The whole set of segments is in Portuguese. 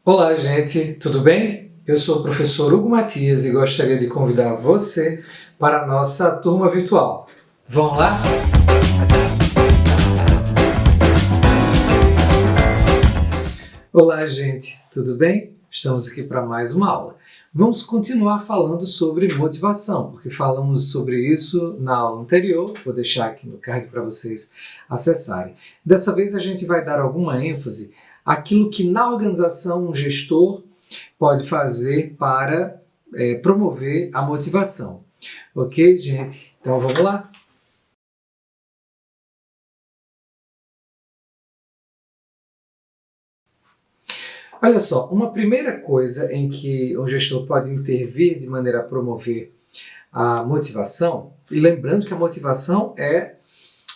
Olá, gente, tudo bem? Eu sou o professor Hugo Matias e gostaria de convidar você para a nossa turma virtual. Vamos lá? Olá, gente, tudo bem? Estamos aqui para mais uma aula. Vamos continuar falando sobre motivação, porque falamos sobre isso na aula anterior. Vou deixar aqui no card para vocês acessarem. Dessa vez a gente vai dar alguma ênfase àquilo que na organização um gestor pode fazer para promover a motivação. Ok, gente? Então vamos lá? Olha só, uma primeira coisa em que um gestor pode intervir de maneira a promover a motivação, e lembrando que a motivação é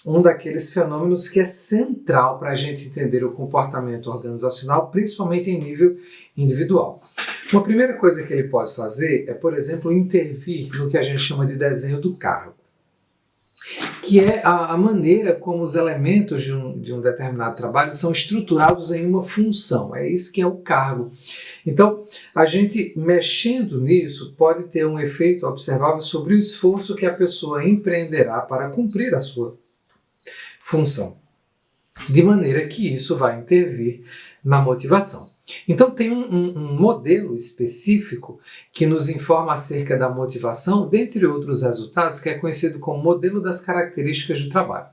um daqueles fenômenos que é central para a gente entender o comportamento organizacional, principalmente em nível individual. Uma primeira coisa que ele pode fazer é, por exemplo, intervir no que a gente chama de desenho do cargo, que é a maneira como os elementos de um determinado trabalho são estruturados em uma função. É isso que é o cargo. Então, a gente mexendo nisso pode ter um efeito observável sobre o esforço que a pessoa empreenderá para cumprir a sua função, de maneira que isso vai intervir na motivação. Então tem um modelo específico que nos informa acerca da motivação, dentre outros resultados, que é conhecido como modelo das características do trabalho.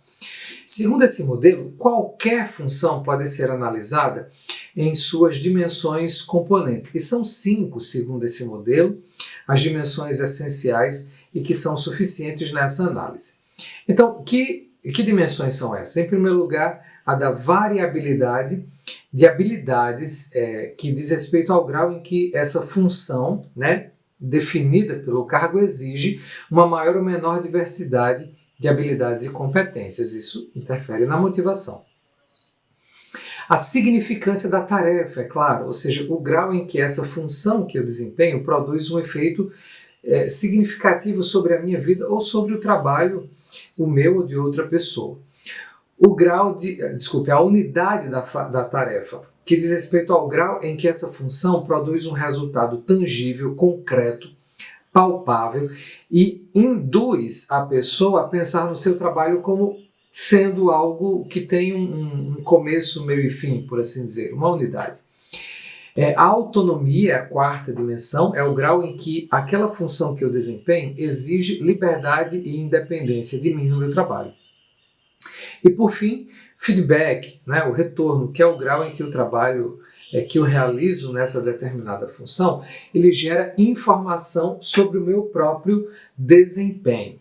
Segundo esse modelo, qualquer função pode ser analisada em suas dimensões componentes, que são 5, segundo esse modelo, as dimensões essenciais e que são suficientes nessa análise. Então, que dimensões são essas? Em primeiro lugar, a da variabilidade de habilidades que diz respeito ao grau em que essa função, definida pelo cargo, exige uma maior ou menor diversidade de habilidades e competências. Isso interfere na motivação. A significância da tarefa, é claro, ou seja, o grau em que essa função que eu desempenho produz um efeito significativo sobre a minha vida ou sobre o trabalho, o meu ou de outra pessoa. O grau a unidade da tarefa, que diz respeito ao grau em que essa função produz um resultado tangível, concreto, palpável e induz a pessoa a pensar no seu trabalho como sendo algo que tem um começo, meio e fim, por assim dizer, uma unidade. A autonomia, a quarta dimensão, é o grau em que aquela função que eu desempenho exige liberdade e independência de mim no meu trabalho. E por fim, feedback, o retorno, que é o grau em que o trabalho que eu realizo nessa determinada função, ele gera informação sobre o meu próprio desempenho.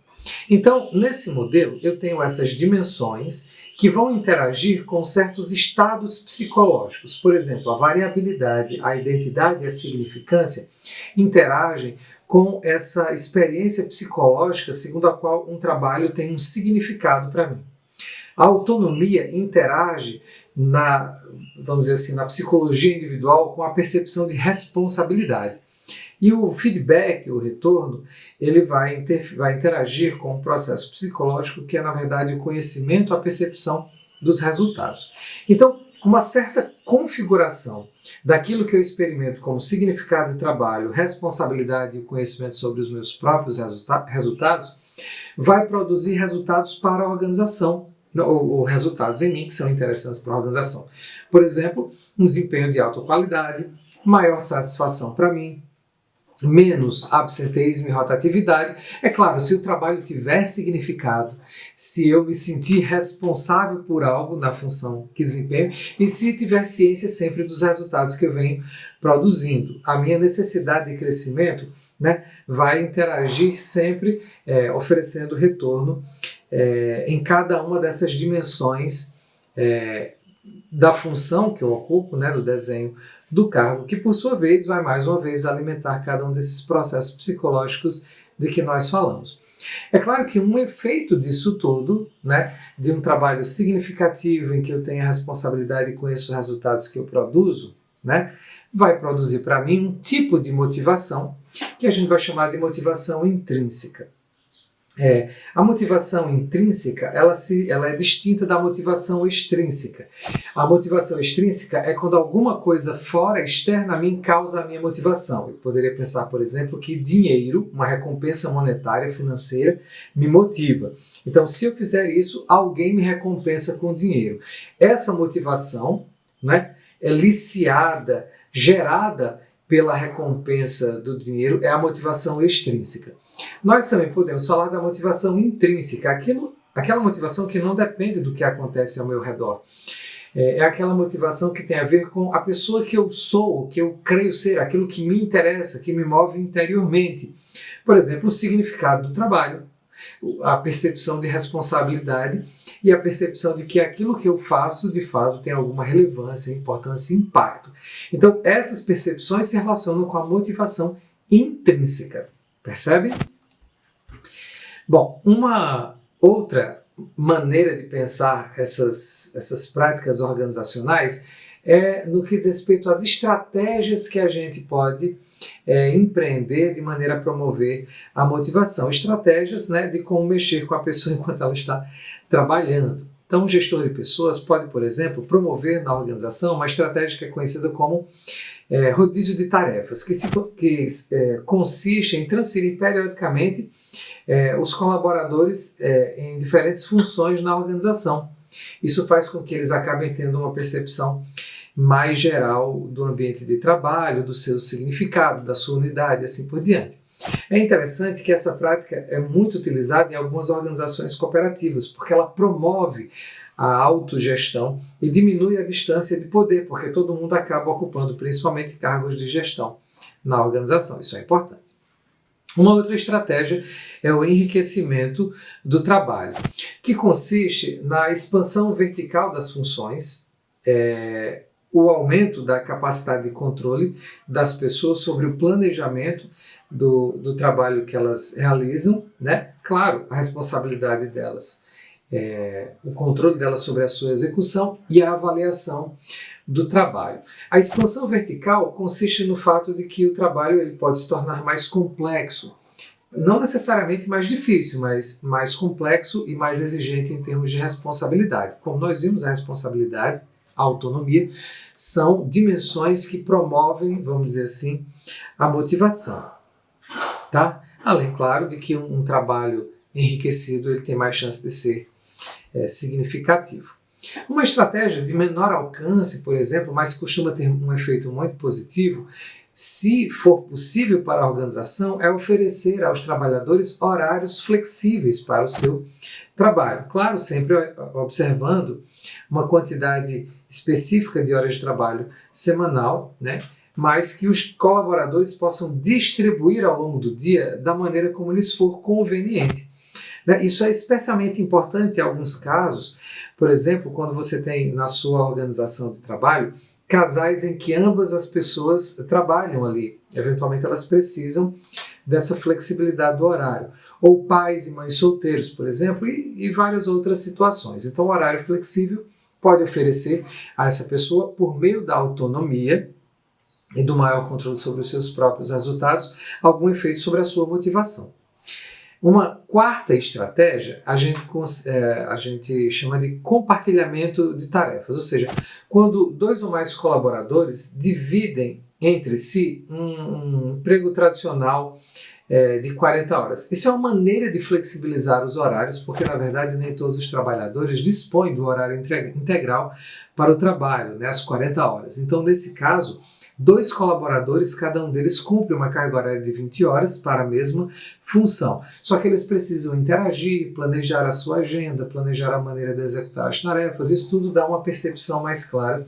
Então, nesse modelo, eu tenho essas dimensões que vão interagir com certos estados psicológicos. Por exemplo, a variabilidade, a identidade e a significância interagem com essa experiência psicológica segundo a qual um trabalho tem um significado para mim. A autonomia interage vamos dizer assim, na psicologia individual com a percepção de responsabilidade. E o feedback, o retorno, ele vai interagir com um processo psicológico que é, na verdade, o conhecimento, a percepção dos resultados. Então, uma certa configuração daquilo que eu experimento como significado de trabalho, responsabilidade e conhecimento sobre os meus próprios resultados, vai produzir resultados para a organização, ou resultados em mim que são interessantes para a organização. Por exemplo, um desempenho de alta qualidade, maior satisfação para mim, menos absenteísmo e rotatividade. É claro, se o trabalho tiver significado, se eu me sentir responsável por algo na função que desempenho e se tiver ciência sempre dos resultados que eu venho produzindo. A minha necessidade de crescimento vai interagir sempre oferecendo retorno em cada uma dessas dimensões da função que eu ocupo, do desenho do cargo, que por sua vez vai mais uma vez alimentar cada um desses processos psicológicos de que nós falamos. É claro que um efeito disso tudo, de um trabalho significativo em que eu tenho a responsabilidade e conheço os resultados que eu produzo, vai produzir para mim um tipo de motivação que a gente vai chamar de motivação intrínseca. A motivação intrínseca, ela é distinta da motivação extrínseca. A motivação extrínseca é quando alguma coisa fora, externa a mim, causa a minha motivação. Eu poderia pensar, por exemplo, que dinheiro, uma recompensa monetária, financeira, me motiva. Então, se eu fizer isso, alguém me recompensa com dinheiro. Essa motivação, né, é liciada, gerada pela recompensa do dinheiro, é a motivação extrínseca. Nós também podemos falar da motivação intrínseca, aquela motivação que não depende do que acontece ao meu redor. É aquela motivação que tem a ver com a pessoa que eu sou, que eu creio ser, aquilo que me interessa, que me move interiormente. Por exemplo, o significado do trabalho, a percepção de responsabilidade e a percepção de que aquilo que eu faço, de fato, tem alguma relevância, importância e impacto. Então, essas percepções se relacionam com a motivação intrínseca. Percebe? Bom, uma outra maneira de pensar essas práticas organizacionais é no que diz respeito às estratégias que a gente pode empreender de maneira a promover a motivação. Estratégias, né, de como mexer com a pessoa enquanto ela está trabalhando. Então, o gestor de pessoas pode, por exemplo, promover na organização uma estratégia que é conhecida como rodízio de tarefas, que consiste em transferir periodicamente os colaboradores em diferentes funções na organização. Isso faz com que eles acabem tendo uma percepção mais geral do ambiente de trabalho, do seu significado, da sua unidade, assim por diante. É interessante que essa prática é muito utilizada em algumas organizações cooperativas, porque ela promove a autogestão e diminui a distância de poder, porque todo mundo acaba ocupando principalmente cargos de gestão na organização. Isso é importante. Uma outra estratégia é o enriquecimento do trabalho, que consiste na expansão vertical das funções, o aumento da capacidade de controle das pessoas sobre o planejamento do trabalho que elas realizam, né? Claro, a responsabilidade delas, o controle delas sobre a sua execução e a avaliação do trabalho. A expansão vertical consiste no fato de que o trabalho ele pode se tornar mais complexo, não necessariamente mais difícil, mas mais complexo e mais exigente em termos de responsabilidade. Como nós vimos, a responsabilidade, a autonomia, são dimensões que promovem, vamos dizer assim, a motivação. Tá? Além, claro, de que um trabalho enriquecido ele tem mais chance de ser significativo. Uma estratégia de menor alcance, por exemplo, mas costuma ter um efeito muito positivo, se for possível para a organização, é oferecer aos trabalhadores horários flexíveis para o seu trabalho. Claro, sempre observando uma quantidade específica de horas de trabalho semanal, né? Mas que os colaboradores possam distribuir ao longo do dia da maneira como lhes for conveniente. Isso é especialmente importante em alguns casos, por exemplo, quando você tem na sua organização de trabalho casais em que ambas as pessoas trabalham ali. Eventualmente elas precisam dessa flexibilidade do horário. Ou pais e mães solteiros, por exemplo, e várias outras situações. Então o horário flexível pode oferecer a essa pessoa, por meio da autonomia e do maior controle sobre os seus próprios resultados, algum efeito sobre a sua motivação. Uma quarta estratégia a gente chama de compartilhamento de tarefas, ou seja, quando dois ou mais colaboradores dividem entre si um emprego tradicional de 40 horas. Isso é uma maneira de flexibilizar os horários, porque na verdade nem todos os trabalhadores dispõem do horário integral para o trabalho, né, as 40 horas. Então, nesse caso, dois colaboradores, cada um deles cumpre uma carga horária de 20 horas para a mesma função. Só que eles precisam interagir, planejar a sua agenda, planejar a maneira de executar as tarefas. Isso tudo dá uma percepção mais clara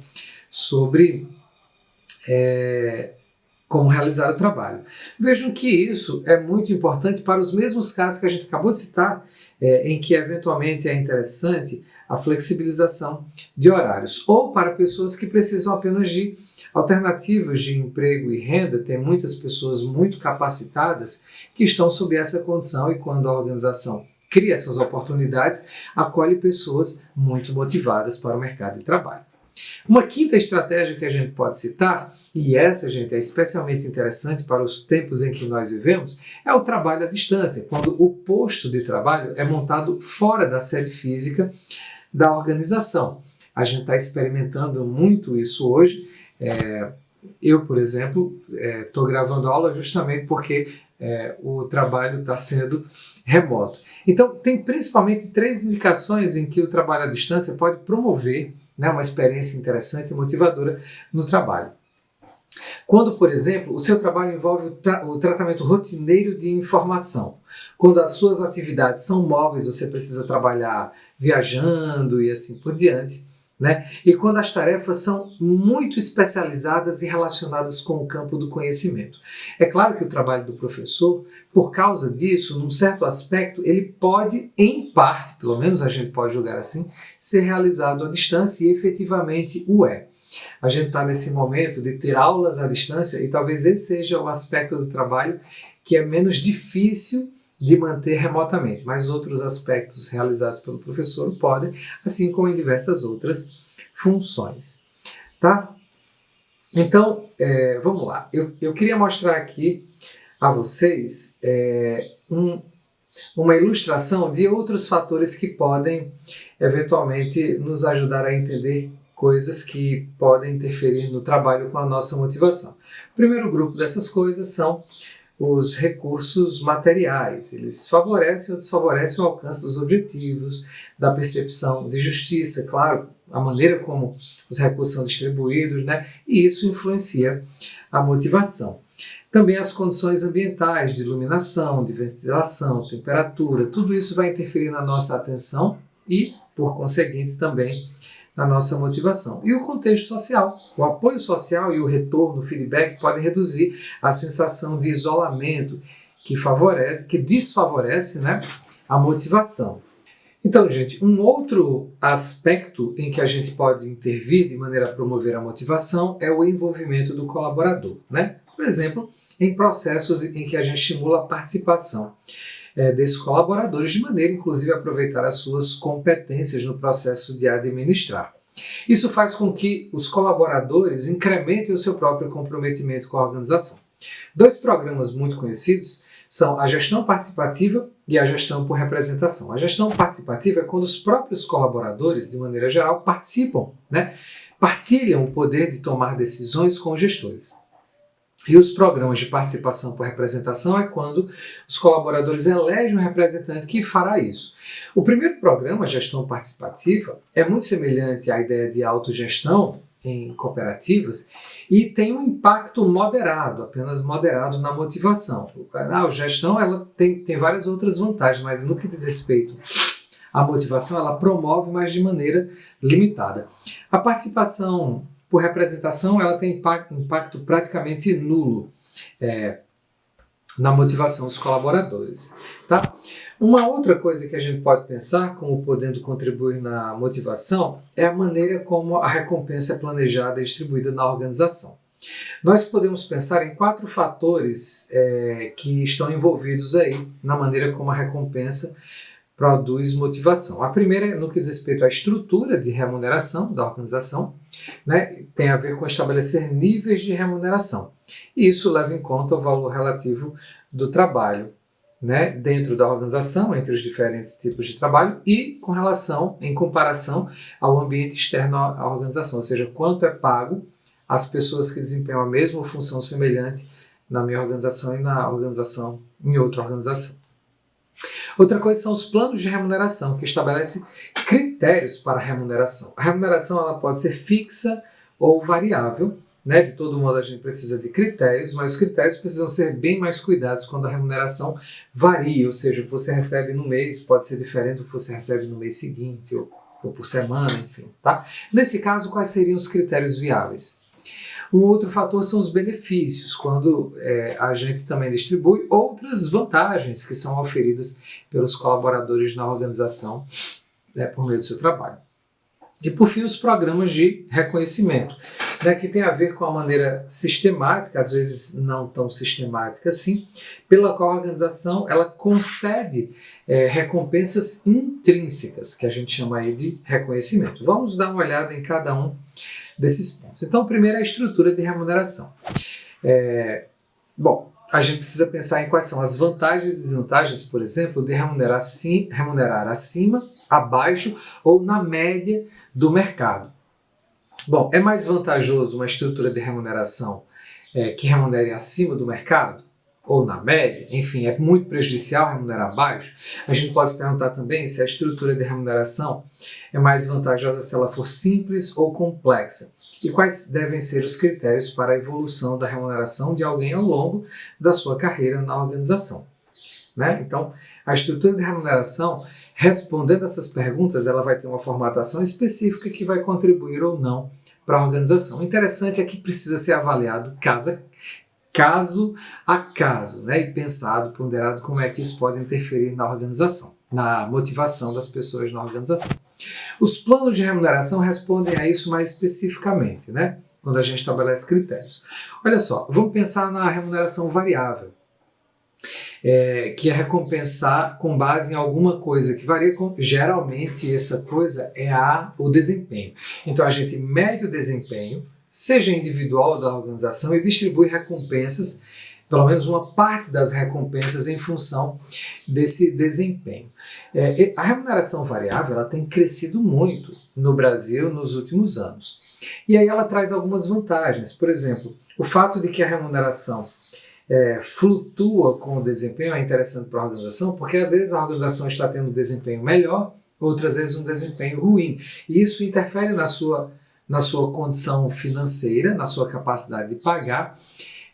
sobre como realizar o trabalho. Vejam que isso é muito importante para os mesmos casos que a gente acabou de citar, em que eventualmente é interessante a flexibilização de horários, ou para pessoas que precisam apenas de alternativas de emprego e renda. Tem muitas pessoas muito capacitadas que estão sob essa condição, e quando a organização cria essas oportunidades, acolhe pessoas muito motivadas para o mercado de trabalho. Uma quinta estratégia que a gente pode citar, e essa, gente, é especialmente interessante para os tempos em que nós vivemos, é o trabalho à distância, quando o posto de trabalho é montado fora da sede física da organização. A gente está experimentando muito isso hoje. Eu, por exemplo, estou gravando aula justamente porque o trabalho está sendo remoto. Então, tem principalmente 3 indicações em que o trabalho à distância pode promover, né, uma experiência interessante e motivadora no trabalho. Quando, por exemplo, o seu trabalho envolve o tratamento rotineiro de informação. Quando as suas atividades são móveis, você precisa trabalhar viajando e assim por diante, né? E quando as tarefas são muito especializadas e relacionadas com o campo do conhecimento. É claro que o trabalho do professor, por causa disso, num certo aspecto, ele pode, em parte, pelo menos a gente pode julgar assim, ser realizado à distância e efetivamente o é. A gente está nesse momento de ter aulas à distância e talvez esse seja o aspecto do trabalho que é menos difícil de manter remotamente, mas outros aspectos realizados pelo professor podem, assim como em diversas outras funções. Tá? Então, vamos lá. Eu queria mostrar aqui a vocês uma ilustração de outros fatores que podem eventualmente nos ajudar a entender coisas que podem interferir no trabalho com a nossa motivação. O primeiro grupo dessas coisas são os recursos materiais. Eles favorecem ou desfavorecem o alcance dos objetivos, da percepção de justiça, claro, a maneira como os recursos são distribuídos, né? E isso influencia a motivação. Também as condições ambientais de iluminação, de ventilação, temperatura, tudo isso vai interferir na nossa atenção e, por conseguinte, também na nossa motivação. E o contexto social. O apoio social e o retorno, o feedback podem reduzir a sensação de isolamento que desfavorece, né, a motivação. Então, gente, um outro aspecto em que a gente pode intervir de maneira a promover a motivação é o envolvimento do colaborador, né? Por exemplo, em processos em que a gente estimula a participação desses colaboradores, de maneira, inclusive, a aproveitar as suas competências no processo de administrar. Isso faz com que os colaboradores incrementem o seu próprio comprometimento com a organização. 2 programas muito conhecidos são a gestão participativa e a gestão por representação. A gestão participativa é quando os próprios colaboradores, de maneira geral, participam, né? Partilham o poder de tomar decisões com os gestores. E os programas de participação por representação é quando os colaboradores elegem um representante que fará isso. O primeiro programa, a gestão participativa, é muito semelhante à ideia de autogestão em cooperativas e tem um impacto moderado, apenas moderado na motivação. A gestão ela tem várias outras vantagens, mas no que diz respeito à motivação, ela promove, mas de maneira limitada. A participação por representação, ela tem impacto praticamente nulo na motivação dos colaboradores. Tá? Uma outra coisa que a gente pode pensar como podendo contribuir na motivação é a maneira como a recompensa é planejada e distribuída na organização. Nós podemos pensar em 4 fatores que estão envolvidos aí na maneira como a recompensa produz motivação. A primeira é no que diz respeito à estrutura de remuneração da organização, né? Tem a ver com estabelecer níveis de remuneração. E isso leva em conta o valor relativo do trabalho, né? Dentro da organização, entre os diferentes tipos de trabalho e em comparação ao ambiente externo à organização, ou seja, quanto é pago às pessoas que desempenham a mesma função semelhante na minha organização e na organização em outra organização. Outra coisa são os planos de remuneração, que estabelecem critérios para a remuneração. A remuneração ela pode ser fixa ou variável, né? De todo modo a gente precisa de critérios, mas os critérios precisam ser bem mais cuidados quando a remuneração varia, ou seja, o que você recebe no mês pode ser diferente do que você recebe no mês seguinte, ou por semana, enfim. Tá? Nesse caso, quais seriam os critérios viáveis? Um outro fator são os benefícios, quando a gente também distribui outras vantagens que são oferidas pelos colaboradores na organização por meio do seu trabalho. E por fim, os programas de reconhecimento, né, que tem a ver com a maneira sistemática, às vezes não tão sistemática assim, pela qual a organização ela concede recompensas intrínsecas, que a gente chama aí de reconhecimento. Vamos dar uma olhada em cada um desses pontos. Então, o primeiro é a estrutura de remuneração. Bom, a gente precisa pensar em quais são as vantagens e desvantagens, por exemplo, de remunerar acima, abaixo ou na média do mercado. Bom, é mais vantajoso uma estrutura de remuneração que remunere acima do mercado ou na média? Enfim, é muito prejudicial remunerar abaixo? A gente pode se perguntar também se a estrutura de remuneração é mais vantajosa se ela for simples ou complexa. E quais devem ser os critérios para a evolução da remuneração de alguém ao longo da sua carreira na organização, né? Então, a estrutura de remuneração, respondendo essas perguntas, ela vai ter uma formatação específica que vai contribuir ou não para a organização. O interessante é que precisa ser avaliado caso a caso, né? E pensado, ponderado como é que isso pode interferir na organização, na motivação das pessoas na organização. Os planos de remuneração respondem a isso mais especificamente, né? Quando a gente estabelece critérios. Olha só, vamos pensar na remuneração variável, que é recompensar com base em alguma coisa que varia geralmente essa coisa é o desempenho. Então a gente mede o desempenho, seja individual da organização, e distribui recompensas, pelo menos uma parte das recompensas em função desse desempenho. A remuneração variável ela tem crescido muito no Brasil nos últimos anos. E aí ela traz algumas vantagens. Por exemplo, o fato de que a remuneração flutua com o desempenho é interessante para a organização, porque às vezes a organização está tendo um desempenho melhor, outras vezes um desempenho ruim. E isso interfere na sua condição financeira, na sua capacidade de pagar.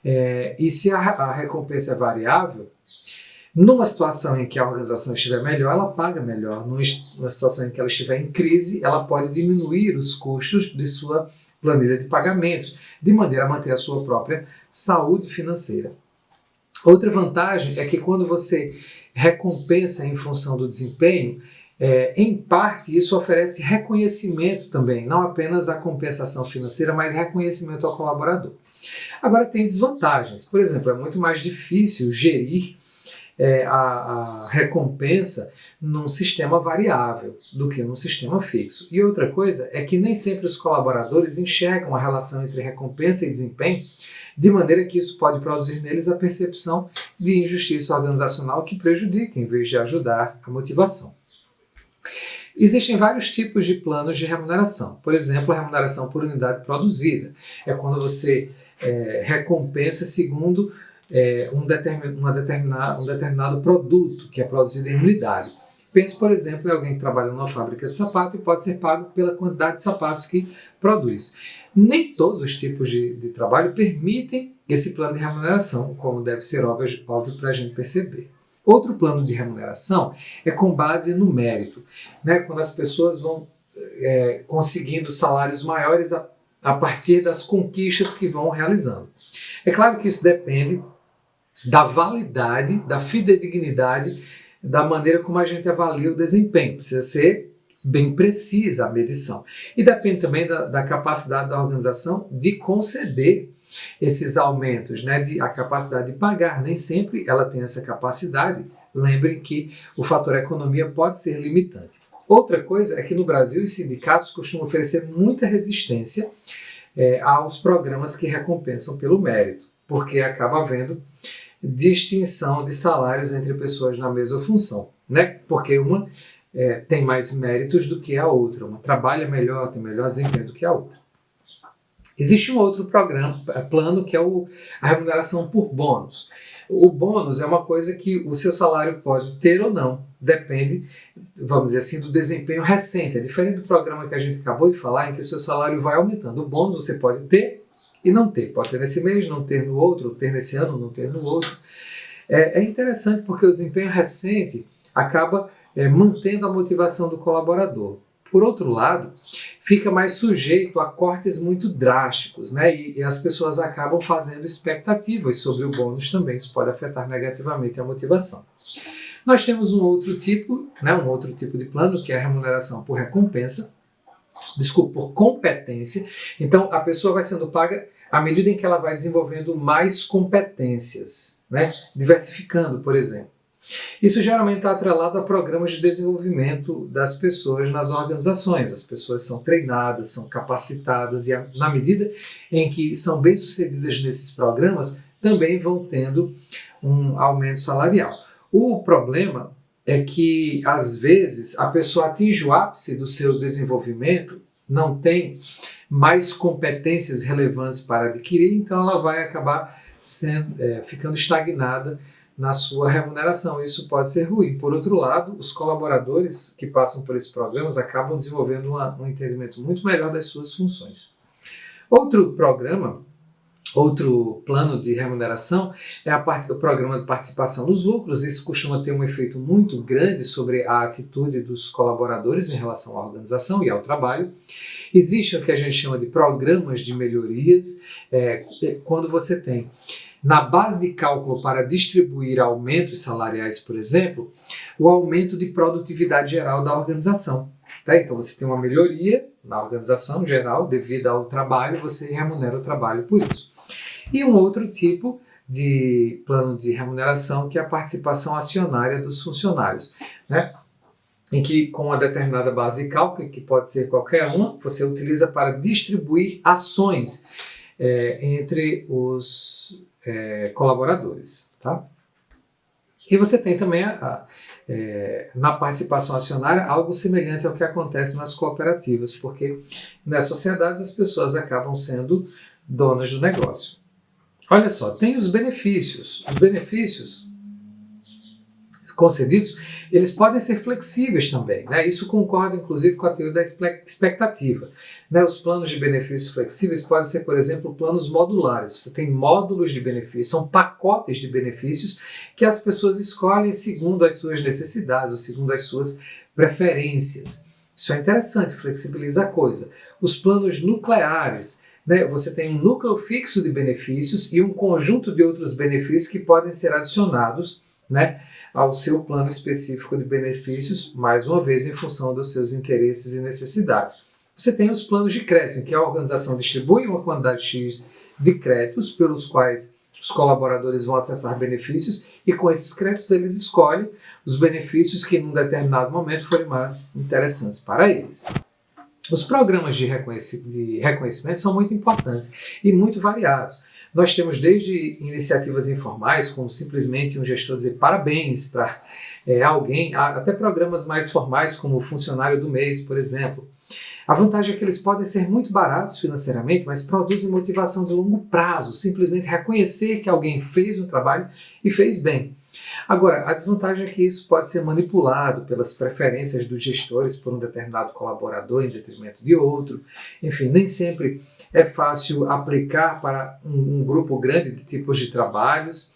E se a recompensa é variável, numa situação em que a organização estiver melhor, ela paga melhor. Numa situação em que ela estiver em crise, ela pode diminuir os custos de sua planilha de pagamentos, de maneira a manter a sua própria saúde financeira. Outra vantagem é que quando você recompensa em função do desempenho, em parte isso oferece reconhecimento também, não apenas a compensação financeira, mas reconhecimento ao colaborador. Agora tem desvantagens. Por exemplo, é muito mais difícil gerir a recompensa num sistema variável do que num sistema fixo. E outra coisa é que nem sempre os colaboradores enxergam a relação entre recompensa e desempenho, de maneira que isso pode produzir neles a percepção de injustiça organizacional que prejudica, em vez de ajudar a motivação. Existem vários tipos de planos de remuneração. Por exemplo, a remuneração por unidade produzida. É quando você recompensa segundo um determinado produto que é produzido em unidade. Pense, por exemplo, em alguém que trabalha numa fábrica de sapato e pode ser pago pela quantidade de sapatos que produz. Nem todos os tipos de trabalho permitem esse plano de remuneração, como deve ser óbvio para a gente perceber. Outro plano de remuneração é com base no mérito, né? Quando as pessoas vão conseguindo salários maiores a partir das conquistas que vão realizando. É claro que isso depende da validade, da fidedignidade, da maneira como a gente avalia o desempenho. Precisa ser bem precisa a medição. E depende também da capacidade da organização de conceder esses aumentos, né? A capacidade de pagar. Nem sempre ela tem essa capacidade. Lembrem que o fator economia pode ser limitante. Outra coisa é que no Brasil os sindicatos costumam oferecer muita resistência aos programas que recompensam pelo mérito, porque acaba havendo distinção de salários entre pessoas na mesma função, né? Porque uma tem mais méritos do que a outra, uma trabalha melhor, tem melhor desempenho do que a outra. Existe um outro plano que é a remuneração por bônus. O bônus é uma coisa que o seu salário pode ter ou não, depende, vamos dizer assim, do desempenho recente. É diferente do programa que a gente acabou de falar, em que o seu salário vai aumentando. O bônus você pode ter e não ter. Pode ter nesse mês, não ter no outro, ter nesse ano, não ter no outro. É interessante porque o desempenho recente acaba mantendo a motivação do colaborador. Por outro lado, fica mais sujeito a cortes muito drásticos, né? E as pessoas acabam fazendo expectativas sobre o bônus também. Isso pode afetar negativamente a motivação. Nós temos um outro tipo de plano, que é a remuneração por recompensa, por competência. Então, a pessoa vai sendo paga à medida em que ela vai desenvolvendo mais competências, né? Diversificando, por exemplo. Isso geralmente está atrelado a programas de desenvolvimento das pessoas nas organizações. As pessoas são treinadas, são capacitadas e, na medida em que são bem-sucedidas nesses programas, também vão tendo um aumento salarial. O problema é que, às vezes, a pessoa atinge o ápice do seu desenvolvimento, não tem mais competências relevantes para adquirir, então ela vai acabar ficando estagnada na sua remuneração. Isso pode ser ruim. Por outro lado, os colaboradores que passam por esses programas acabam desenvolvendo um entendimento muito melhor das suas funções. Outro plano de remuneração é o programa de participação nos lucros. Isso costuma ter um efeito muito grande sobre a atitude dos colaboradores em relação à organização e ao trabalho. Existe o que a gente chama de programas de melhorias, quando você tem na base de cálculo para distribuir aumentos salariais, por exemplo, o aumento de produtividade geral da organização. Tá? Então você tem uma melhoria na organização geral devido ao trabalho, você remunera o trabalho por isso. E um outro tipo de plano de remuneração que é a participação acionária dos funcionários, né? Em que com uma determinada base de cálculo, que pode ser qualquer uma, você utiliza para distribuir ações entre os colaboradores. Tá? E você tem também na participação acionária algo semelhante ao que acontece nas cooperativas, porque nas sociedades as pessoas acabam sendo donas do negócio. Olha só, tem os benefícios. Os benefícios concedidos, eles podem ser flexíveis também, né? Isso concorda inclusive com a teoria da expectativa, né? Os planos de benefícios flexíveis podem ser, por exemplo, planos modulares. Você tem módulos de benefícios, são pacotes de benefícios que as pessoas escolhem segundo as suas necessidades ou segundo as suas preferências. Isso é interessante, flexibiliza a coisa. Os planos nucleares, né? Você tem um núcleo fixo de benefícios e um conjunto de outros benefícios que podem ser adicionados, né, ao seu plano específico de benefícios, mais uma vez em função dos seus interesses e necessidades. Você tem os planos de crédito, em que a organização distribui uma quantidade X de créditos pelos quais os colaboradores vão acessar benefícios e com esses créditos eles escolhem os benefícios que em um determinado momento forem mais interessantes para eles. Os programas de reconhecimento são muito importantes e muito variados. Nós temos desde iniciativas informais, como simplesmente um gestor dizer parabéns para alguém, até programas mais formais, como o funcionário do mês, por exemplo. A vantagem é que eles podem ser muito baratos financeiramente, mas produzem motivação de longo prazo, simplesmente reconhecer que alguém fez um trabalho e fez bem. Agora, a desvantagem é que isso pode ser manipulado pelas preferências dos gestores por um determinado colaborador em detrimento de outro. Enfim, nem sempre é fácil aplicar para um grupo grande de tipos de trabalhos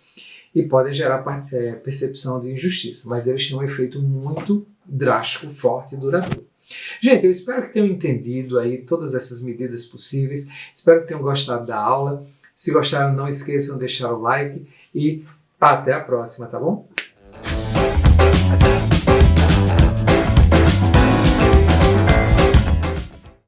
e podem gerar percepção de injustiça, mas eles têm um efeito muito drástico, forte e duradouro. Gente, eu espero que tenham entendido aí todas essas medidas possíveis, espero que tenham gostado da aula. Se gostaram, não esqueçam de deixar o like e até a próxima, tá bom?